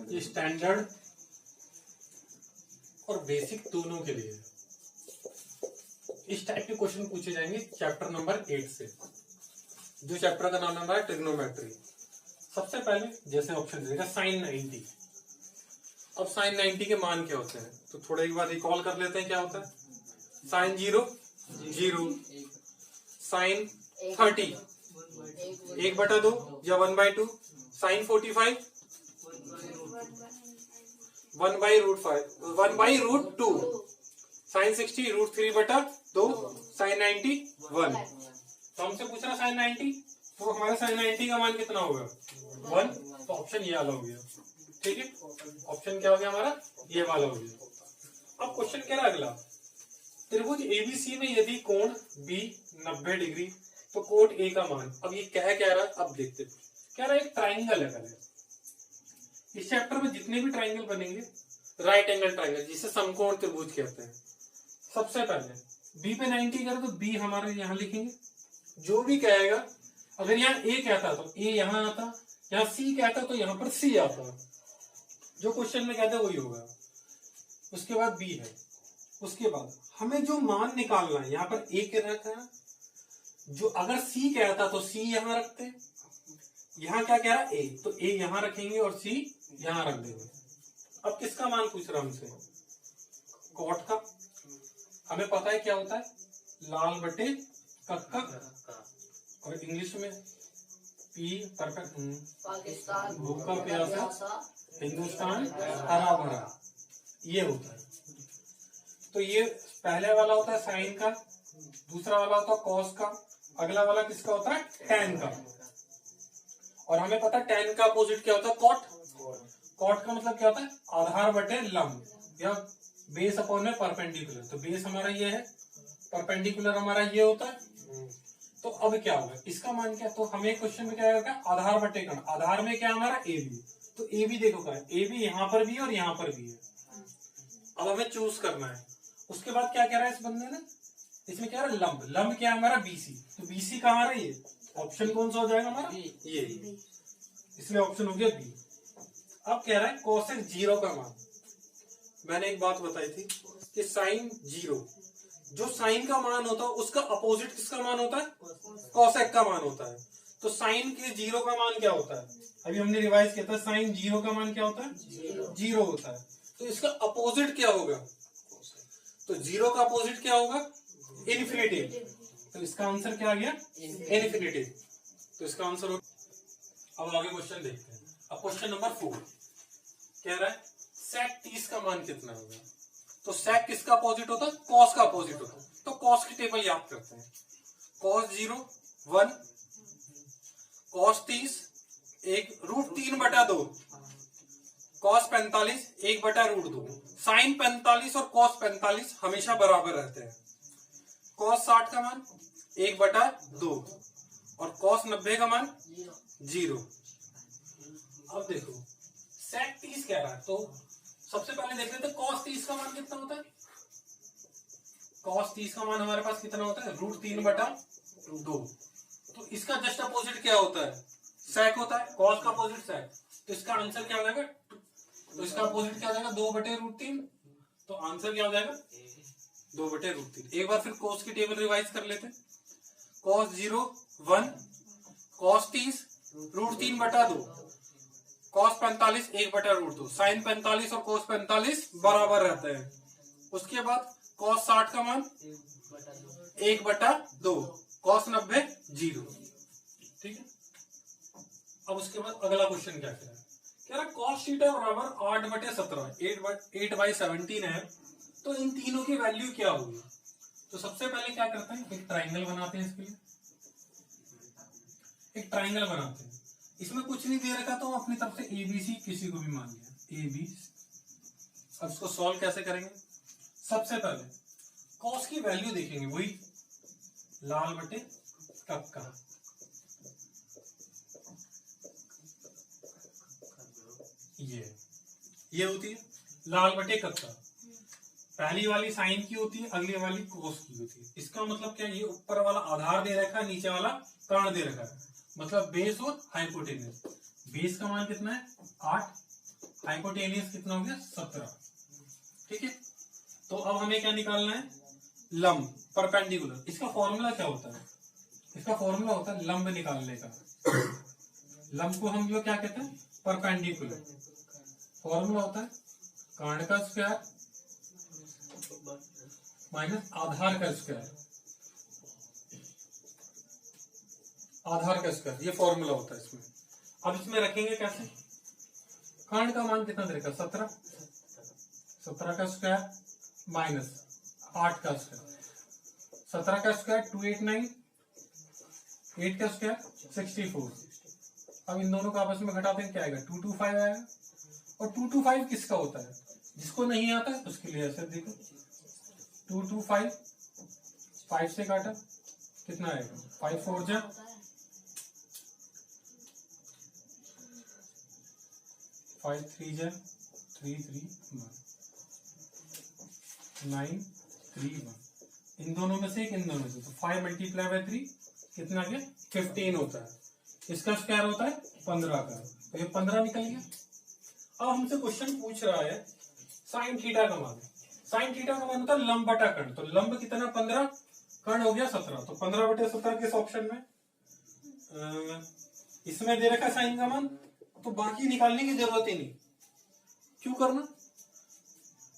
ये स्टैंडर्ड और बेसिक दोनों के लिए इस टाइप के क्वेश्चन पूछे जाएंगे चैप्टर नंबर 8 से, जो चैप्टर का नाम है ट्रिग्नोमेट्री। सबसे पहले जैसे ऑप्शन देगा साइन 90। अब साइन 90 के मान क्या होते हैं, तो थोड़ा एक बार रिकॉल कर लेते हैं क्या होता है। साइन 0 0, साइन 30 1/2 या 1/2, साइन 45 1/√2, साइन 60 √3/2, साइन 90 1। तो हमसे पूछ रहा साइन 90, तो हमारा साइन 90 का मान कितना होगा 1, तो ऑप्शन ये वाला हो गया। ठीक है, ऑप्शन क्या हो गया हमारा, ये वाला हो गया। अब क्वेश्चन क्या रहा अगला, त्रिभुज एबीसी में यदि कोण बी 90 डिग्री तो कोण ए का मान। अब ये क्या रहा है, अब देखते हैं। क्या रहा है, एक ट्राइंगल है। पहले इस चैप्टर में जितने भी ट्राइंगल बनेंगे राइट एंगल ट्राइंगल, जिसे समकोण त्रिभुज कहते हैं। सबसे पहले बी पे 90 करें तो बी हमारे यहाँ लिखेंगे। जो भी कहेगा, अगर यहाँ ए कहता तो ए यहाँ आता, यहाँ सी कहता तो यहाँ पर सी आता। जो क्वेश्चन में कहते वही होगा। उसके बाद बी है। उसके बाद हमें जो मान निकालना है, यहाँ पर ए के रखा है। जो अगर सी कहता तो सी यहाँ रखते हैं। यहाँ क्या कह रहा है, ए, तो ए यहाँ रखेंगे और सी यहाँ रख देंगे। अब किसका मान पूछ रहा हमसे, कॉट का। हमें पता है क्या होता है, लाल बटे कक्का, और इंग्लिश में पी परफेक्ट, पाकिस्तान भूखा प्यासा हिंदुस्तान हरा भरा, ये होता है। तो ये पहले वाला होता है साइन का, दूसरा वाला होता है कॉस का, अगला वाला किसका होता है, टैन का। और हमें पता है टैन का अपोजिट क्या होता है, कॉट। कॉट का मतलब क्या होता है, आधार बटे लंब, या बेस अपॉन में परपेंडिकुलर। तो बेस हमारा ये है, परपेंडिकुलर हमारा ये होता है। तो अब क्या होगा, इसका मान क्या, तो हमें क्वेश्चन में क्या होगा, आधार बटे कर्ण। आधार में क्या हमारा ए बी, तो ए बी देखो क्या है, ए बी यहाँ पर भी है और यहाँ पर भी है। अब हमें चूज करना है। उसके बाद क्या कह रहा है इस बंदे ने, इसमें क्या है, लंब। लंब क्या है हमारा, बीसी। तो बीसी कहाँ आ रही है, ऑप्शन कौन सा हो जाएगा हमारा, ये, इसलिए ऑप्शन हो गया बी। अब कह रहा है कोसेक 0 का मान। मैंने एक बात बताई थी कि साइन 0, जो साइन का मान होता है उसका अपोजिट किसका मान होता है, कोसेक का मान होता है। तो साइन के 0 का मान क्या होता है, अभी हमने रिवाइज किया था, साइन 0 का मान क्या होता है, 0 होता है। तो इसका अपोजिट क्या होगा, तो 0 का अपोजिट क्या होगा, इन्फिनिटी। तो इसका आंसर क्या आ गया, इन्फिनिटी। तो इसका आंसर हो। अब आगे क्वेश्चन देखते हैं। अब क्वेश्चन नंबर 4 कह रहा है सेक 30 का मान कितना होगा। तो सेक किसका अपोजिट होता है, कॉस का अपोजिट होता है। तो कॉस की टेबल याद करते हैं। Cos 0 1, cos 30 1√3/2, cos 45 1/√2। साइन 45 और कॉस 45 हमेशा बराबर रहते हैं। कॉस 60 का मान 1/2 और कॉस 90 का मान 0। अब देखो सेक 30 कह रहा है, तो सबसे पहले देख लेते हैं कॉस 30 का मान कितना होता है। कॉस 30 का मान हमारे पास कितना होता है, √3/2। तो इसका जस्ट अपोजिट क्या होता है, सेक होता है। कॉस का अपोजिट सेक, तो इसका आंसर क्या हो जाएगा, तो इसका अपोजिट क्या हो जाएगा, 2/√3। तो आंसर क्या हो जाएगा, 2/√3। एक बार फिर कॉस की टेबल रिवाइज कर लेते हैं। Cos 0 1, cos 30 √3/2, cos 45 1/√2। साइन 45 और कॉस 45 बराबर रहते हैं। उसके बाद कॉस 60 का मान 1/2, कॉस 90 0। ठीक है। अब उसके बाद अगला क्वेश्चन क्या कह रहा है, कॉस थीटा बराबर 8/17, 8/17 है। तो इन तीनों की वैल्यू क्या होगी। तो सबसे पहले क्या करते हैं, एक ट्राइंगल बनाते हैं। इसके लिए एक ट्राइंगल बनाते हैं। इसमें कुछ नहीं दे रखा तो अपनी तरफ से एबीसी किसी को भी मान लिया, ए बी। अब इसको सॉल्व कैसे करेंगे, सबसे पहले कॉस की वैल्यू देखेंगे, वही लाल बटे कक्का। ये होती है लाल बटे कक्का। पहली वाली साइन की होती है, अगली वाली कोस की होती है। इसका मतलब क्या, ये ऊपर वाला आधार दे रखा है, नीचे वाला कर्ण दे रखा है, मतलब बेस और हाइपोटेनस। बेस का मान कितना है 8, हाइपोटेनियस कितना हो गया 17। ठीक है, तो अब हमें क्या निकालना है, लंब परपेंडिकुलर। इसका फॉर्मूला क्या होता है, इसका फॉर्मूला होता है लंब निकालने का। लंब को हम लोग क्या कहते हैं, परपेंडिकुलर। फॉर्मूला होता है कर्ण का स्क्वायर माइनस आधार का स्क्वायर, आधार का स्क्वायर, ये फॉर्मूला होता है इसमें। अब इसमें रखेंगे कैसे, कर्ण का मान कितना देगा 17, 17 का स्क्वायर माइनस 8 का स्क्वायर, 17 का स्क्वायर 289, 8 का स्क्वायर 64। अब इन दोनों को आपस में घटाते हैं क्या आएगा 225 आएगा। और 225 किसका होता है, जिसको नहीं आता है उसके लिए ऐसे देखो 225 5 से काटा कितना आएगा 5 4 जा 5 3 जा 3 3 9 3 1। इन दोनों में से एक, इन दोनों में से, तो 5 मल्टीप्लाई बाय 3 कितना गया 15 होता है। इसका स्क्वायर होता है 15 का, तो ये 15 निकल गया। अब हमसे क्वेश्चन पूछ रहा है साइन थीटा का मान। साइन थीटा का मान होता है लंब बटा कर्ण, तो लंब कितना 15, कर्ण हो गया 17, तो 15 बटे 17 किस ऑप्शन में, इसमें दे रखा है साइन का मान, तो बाकी निकालने की जरूरत ही नहीं। क्यों करना,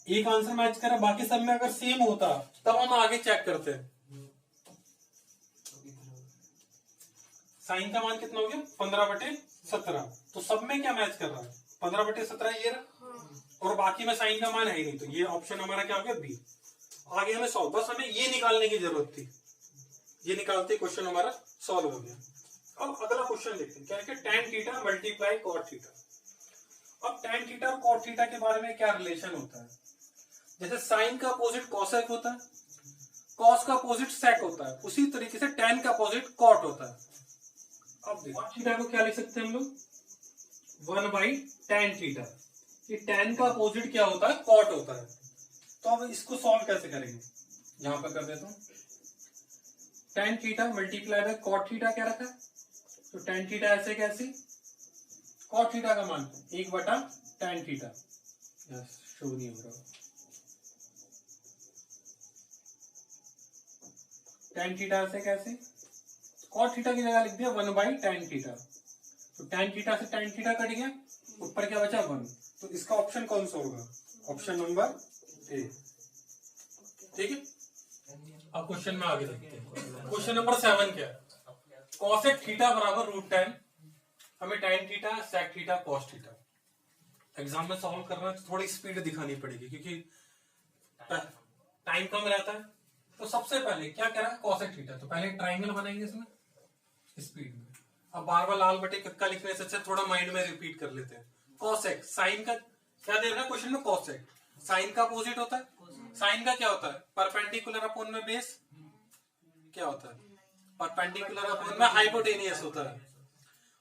एक आंसर मैच करा, बाकी सब में अगर सेम होता तब हम आगे चेक करते हैं। साइन का मान कितना हो गया 15 बटे 17, तो सब में क्या मैच कर रहा है 15 बटे 17 ये रहा, और बाकी में साइन का मान है ही नहीं, तो ये ऑप्शन हमारा क्या हो गया बी। आगे हमें सॉल्व, बस हमें ये निकालने की जरूरत थी, ये निकालते क्वेश्चन हमारा सॉल्व हो गया। अब अगला क्वेश्चन देखते हैं क्या है, tan theta multiply cot theta. अब tan थीटा और cot थीटा के बारे में क्या रिलेशन होता है, जैसे साइन का अपोजिट कॉसेक होता है, कॉस का अपोजिट सेक होता है, उसी तरीके से tan का अपोजिट कॉट होता है। अब देखो थीटा को क्या लिख सकते हैं हम लोग 1/tan थीटा, ये tan का अपोजिट क्या होता है कॉट होता है। तो अब इसको सॉल्व कैसे करेंगे, यहां पर कर देता हूं, tan theta multiply by cot theta क्या रखा है, तो tan थीटा ऐसे कैसे, cot थीटा का मान 1/tan थीटा, शो नहीं हो रहा, tan थीटा ऐसे कैसे, cot थीटा की जगह लिख दिया 1/tan थीटा, तो tan थीटा से tan थीटा कट गया, ऊपर क्या बचा 1, तो इसका ऑप्शन कौन सा होगा, ऑप्शन नंबर ए। ठीक है, अब क्वेश्चन में आगे देखते हैं। क्वेश्चन नंबर 7 क्या है, कॉसेक थीटा बराबर √10, हमें tan theta sec theta cos theta. Exam में सॉल्व करना है तो थोड़ी स्पीड दिखानी पड़ेगी क्योंकि टाइम कम रहता है। तो सबसे पहले क्या कह रहा है कॉसेक थीटा, तो पहले ट्राइंगल बनाएंगे इसमें स्पीड में। अब बार बार लाल बटे कक्का लिखने से अच्छा थोड़ा माइंड में रिपीट कर लेते हैं। कॉसेक, साइन का क्या दे रहा है क्वेश्चन में, कॉसेक साइन का अपोजिट होता है, साइन का क्या होता है परपेंडिकुलर अपॉन में बेस, क्या होता है परपेंडिकुलर अपॉन में हाइपोटेनियस होता है,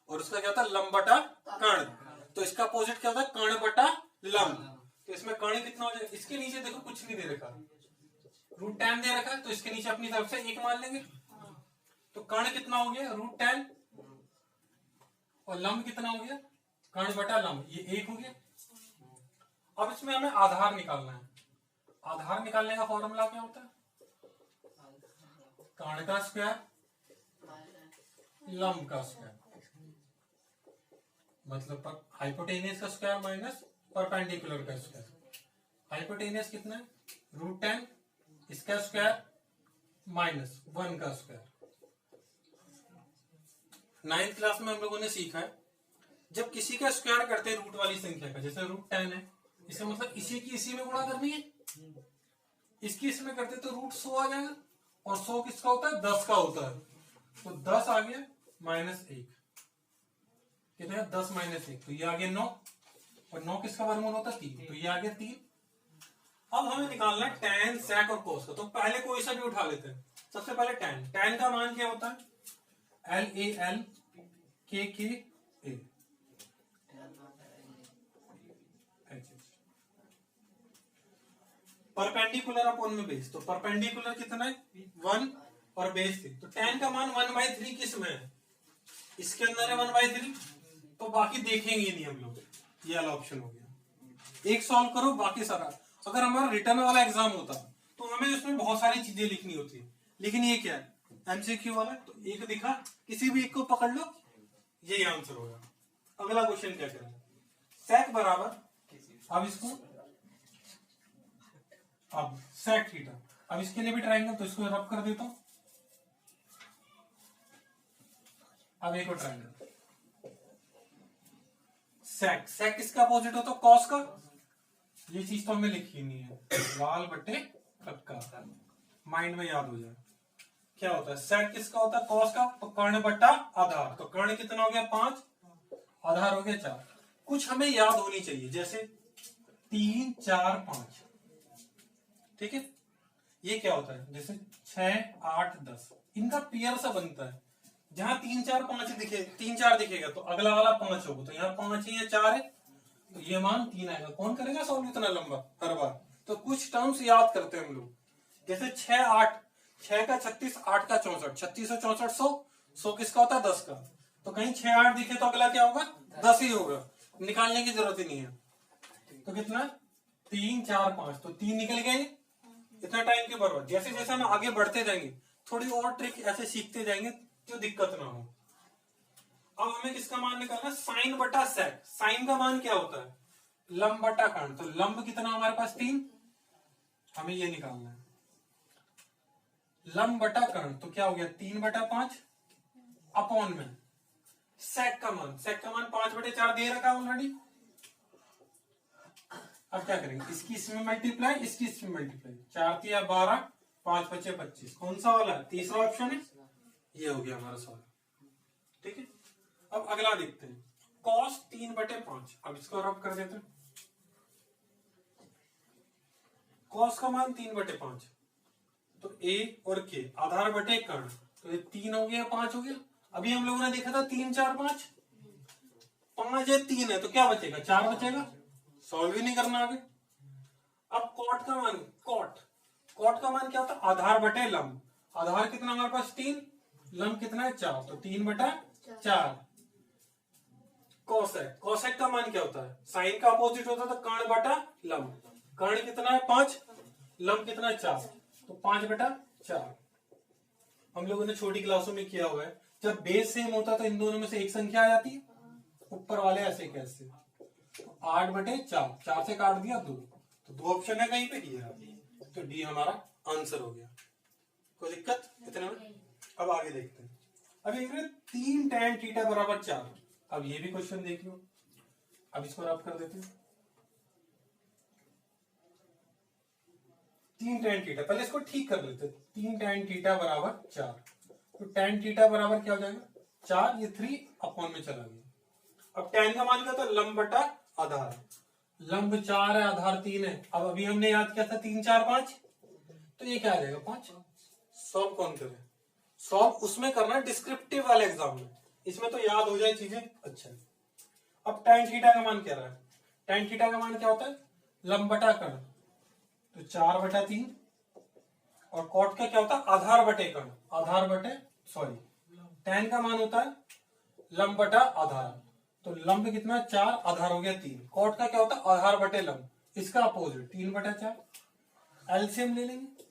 और उसका क्या होता है लंब बटा कर्ण, तो इसका अपोजिट क्या होता है कर्ण बटा लंब। तो इसमें कर्ण कितना हो जाएगा, इसके नीचे देखो कुछ नहीं दे रखा, √10 दे रखा है, तो इसके नीचे अपनी तरफ से 1 मान लेंगे, तो कर्ण कितना हो गया √10, और लंब कितना हो गया कर्ण बटा लंब, ये 1 हो गया। अब इसमें हमें आधार निकालना है, आधार निकालने का फॉर्मूला क्या होता है, कर्ण का स्क्वायर लंब का स्क्वायर, मतलब हाइपोटेनियस का स्क्वायर माइनस परपेंडिकुलर का स्क्वायर। हाइपोटेनियस कितना है √10, इसका स्क्वायर माइनस 1 का स्क्वायर। 9th क्लास में हम लोगों ने सीखा है जब किसी का स्क्वायर करते हैं रूट वाली संख्या का, जैसे √10 है, इसका मतलब इसी की इसी में गुणा करनी है, इसकी इसमें करते तो √100 आ जाएगा, और 100 किसका होता है 10 का होता है, तो 10 आ गया -1, कितना है 10 -1, तो ये आ गया 9, और 9 किसका वर्गमूल होता है 3, तो ये आ गया 3। अब हमें निकालना है tan sec और cos का, तो पहले कोई सा भी उठा लेते हैं। सबसे पहले tan का मान क्या होता है LALKKA, परपेंडिकुलर अपॉन में बेस, तो परपेंडिकुलर कितना है 1 और बेस 3, तो tan का मान 1/3 किस में है, इसके अंदर है 1/3, तो बाकी देखेंगे नहीं हम लोग, ये वाला ऑप्शन हो गया। एक सॉल्व करो बाकी सारा। अगर हमारा रिटर्न वाला एग्जाम होता तो हमें उसमें बहुत सारी चीजें लिखनी होती, लेकिन ये क्या है, एमसीक्यू वाला, तो एक दिखा, किसी भी एक को पकड़ लो, यही आंसर होगा। अगला क्वेश्चन क्या करें, सेक बराबर, अब इसको, अब सेक थीटा, अब इसके लिए भी ट्रायंगल, तो इसको रब कर देता हूं। अब एक और ट्रायंगल, सेक, सेक किसका अपोजिट होता है, कॉस का। ये चीज तो हमें लिखी नहीं है, लाल बटे कक्का, माइंड में याद हो जाए। क्या होता है, सेक किसका होता है, कॉस का, तो कर्ण बट्टा आधार, तो कर्ण कितना हो गया 5, आधार हो गया 4। कुछ हमें याद होनी चाहिए, जैसे 3 4 5, ठीक है। ये क्या होता है, जैसे 6 8 10, इनका पेयर सा बनता है। जहां 3 4 5 दिखे, 3 4 दिखेगा तो अगला वाला 5 होगा, तो यहाँ 5 है या 4 है, तो ये मान 3 आएगा। कौन करेगा सॉल्व इतना लंबा हर बार, तो कुछ टर्म्स याद करते हैं हम लोग, जैसे 6 8, 6 का 36, 8 का 64, 36 और 64 100, 100 किसका होता है 10 का, तो कहीं 6 8 दिखे तो अगला क्या होगा 10 ही होगा, निकालने की जरूरत ही नहीं है। तो कितना 3 4 5, तो 3 निकल गए, इतना टाइम के बराबर। जैसे जैसे हम आगे बढ़ते जाएंगे थोड़ी और ट्रिक ऐसे सीखते जाएंगे तो दिक्कत ना हो। अब हमें किसका मान निकालना, साइन बटा सेक। साइन का मान क्या होता है, लंब बटा कर्ण, तो लंब कितना हमारे पास 3, हमें ये निकालना है। लंब बटा कर्ण तो क्या हो गया 3 बटा 5 अपॉन में सेक का मान, सेक का मान 5 बटे 4 दे रखा ऑलरेडी। अब क्या करेंगे, इसकी इसमें मल्टीप्लाई, इसकी इसमें मल्टीप्लाई, 4 3 12, 5 5 25, कौन सा वाला है, तीसरा ऑप्शन है, ये हो गया हमारा सवाल, ठीक है। अब अगला देखते हैं, cos 3 बटे 5, अब इसको रब कर देते हैं। cos का मान 3 बटे 5, तो a और k आधार बटे कर्ण, तो ये 3 हो गया 5 हो गया। अभी हम लोगों ने देखा था 3 4 5, 5 है 3 है, तो क्या बचेगा 4 बचेगा, सॉल्व ही नहीं करना आगे। अब कॉट का मान, कॉट का मान क्या होता है, आधार बटे लंब, आधार कितना हमारे पास 3, लंब कितना है 4, तो 3 बटा 4। कोसेक, कोसेक का मान क्या होता है, साइन का अपोजिट होता है, तो कर्ण बटा लंब, कर्ण कितना है 5, लंब कितना है 4, तो 5 बटा 4। हम लोगों ने छोटी क्लासों में किया हुआ है, जब बेस सेम होता है तो इन दोनों में से एक संख्या आ जाती है, ऊपर वाले ऐसे कैसे, 8 बटे 4, 4 से काट दिया 2, तो 2 ऑप्शन है कहीं पे, ये तो डी हमारा आंसर हो गया। कोई दिक्कत इतने में। अब आगे देखते हैं, अभी 3 tan थीटा बराबर 4, अब ये भी क्वेश्चन देख लो। अब इसको रब कर देते हैं, 3 tan थीटा, पहले इसको ठीक कर लेते हैं। 3 tan थीटा बराबर 4, तो tan थीटा बराबर क्या हो जाएगा 4, ये 3 अपॉन में चला गया। अब tan का मान क्या होता है, लंब बटा आधार, लंब 4 है आधार 3 है। अब अभी हमने याद किया था 3 4 5, तो ये क्या आ जाएगा 5। सॉल्व कौन करे, सॉल्व उसमें करना डिस्क्रिप्टिव वाले एग्जाम में, इसमें तो याद हो जाए चीजें। अच्छा, अब tan थीटा का मान क्या रहा है, tan थीटा का मान क्या होता है, लंब बटा कर्ण, तो 4 बटा 3, और कॉट का क्या होता है, आधार बटे कर्ण, आधार बटे सॉरी, tan का मान होता है लंब बटा आधार, तो लंब कितना 4, आधार हो गया 3, कॉट का क्या होता है आधार बटे लंब, इसका अपोजिट 3 बटा 4। एलसीएम ले लेंगे,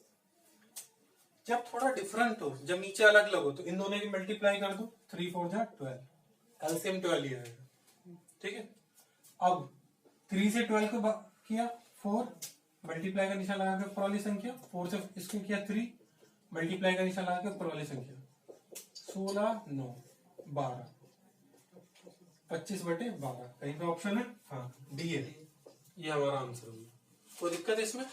जब थोड़ा डिफरेंट हो, जब नीचे अलग अलग हो, तो इन दोनों की मल्टीप्लाई कर दो, 3 4 जा 12, एलसीएम 12 ही आएगा, ठीक है। अब 3 से 12 को किया 4, मल्टीप्लाई का निशान लगा के ऊपर वाली संख्या, 4 से इसको किया 3, मल्टीप्लाई का निशान लगा के ऊपर वाली संख्या, 16 9 12, 25 बटे 12, कहीं पे ऑप्शन है, हाँ डी है, ये हमारा आंसर होगा। कोई दिक्कत है इसमें।